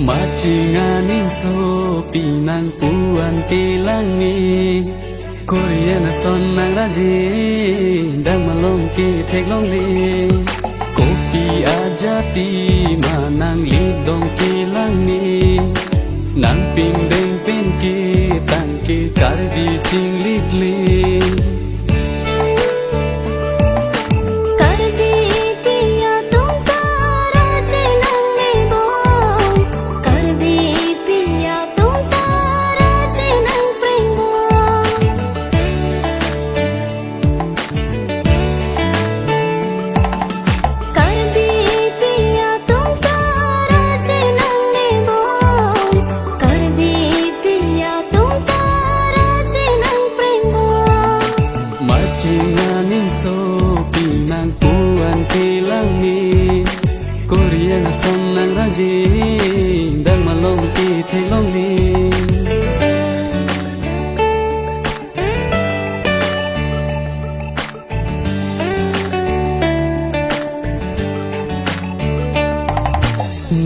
Machinganing so pinang puan tilangi Korean son nang raji dang malom ki thek long li Kopi ajati manang li dong ki langi Nang ping beng pen ki tang ki karbi ching lit li Machinganing so pinang puan tilangi Korean son nang raji dang malom ki thek long li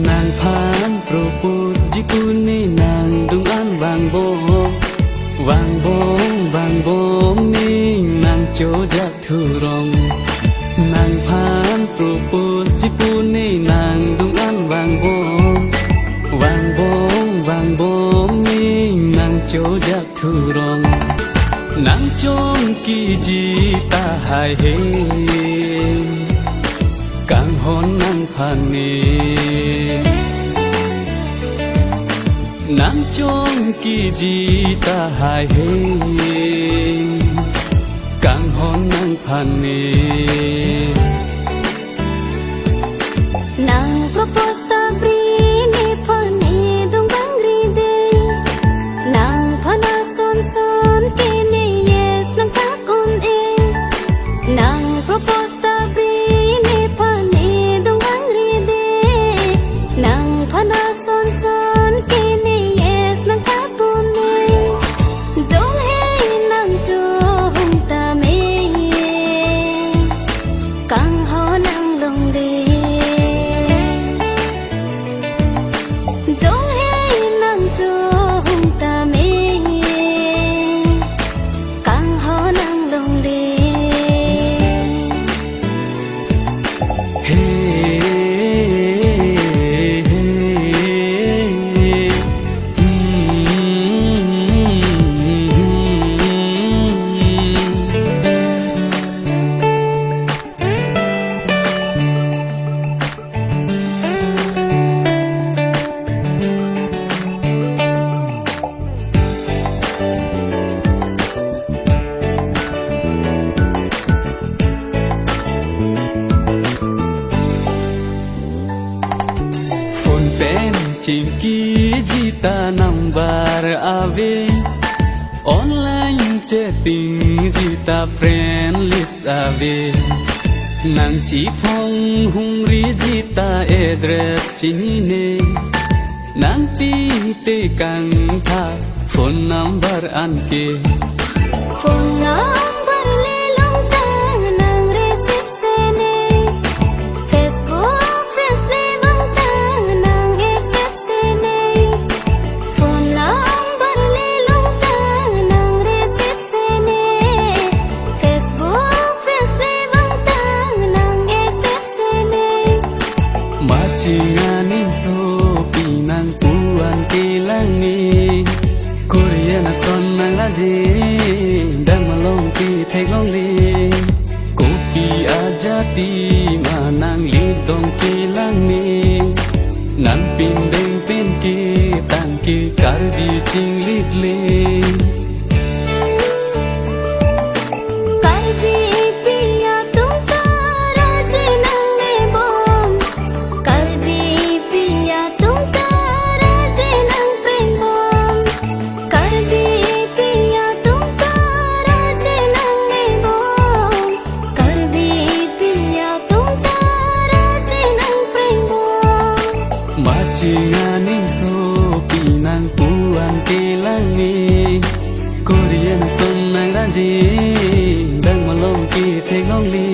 Nang phan propose jipuni nang dung an wang bom ning nang cho jak thu rong Nang phan propose jipuni nang dung an wang bom ning nang cho jak thu rong Nang chong ki ji ta hai he Kang hon nang phan ni Nang chong ki ji ta hai he Kang hon nang phan ni Nang propose ta pri ni phan ni dung bang ri de Nang phana son ki ni yes nang ta kun e Nang propose ta pri ni phan ni dung bang ri de Nang phana son ki ni yes nang ta kun e Jong he nang jo hum ta me Kang ho nang long de Jong he nang jo hum ta me Kang ho nang long de Chinki jita number ave Online chatting jita friend list ave Nang chi phong hung ri jita address chini ne Nang pi te kang tha phone number an ke Phone number le long tang nang receive se ne Facebook friends le bang tang nang accept se ne Phone number le long tang nang receive se ne Facebook friends le bang tang nang accept se ne Machinganing so pinang puan tilangi Korean son nang raji dang malom ki thek long li Kopi ajati manang li dong ki langi Nang pin beng pen ki tang ki karbi ching lit li Karbi piya tum tara se nang ne bom Karbi piya tum tara se nang prem bom Karbi piya tum tara se nang ne bom Karbi piya tum tara se nang prem bom Machinganing so pinang puan tilangi Korean son nang raji dang malom ki thek long li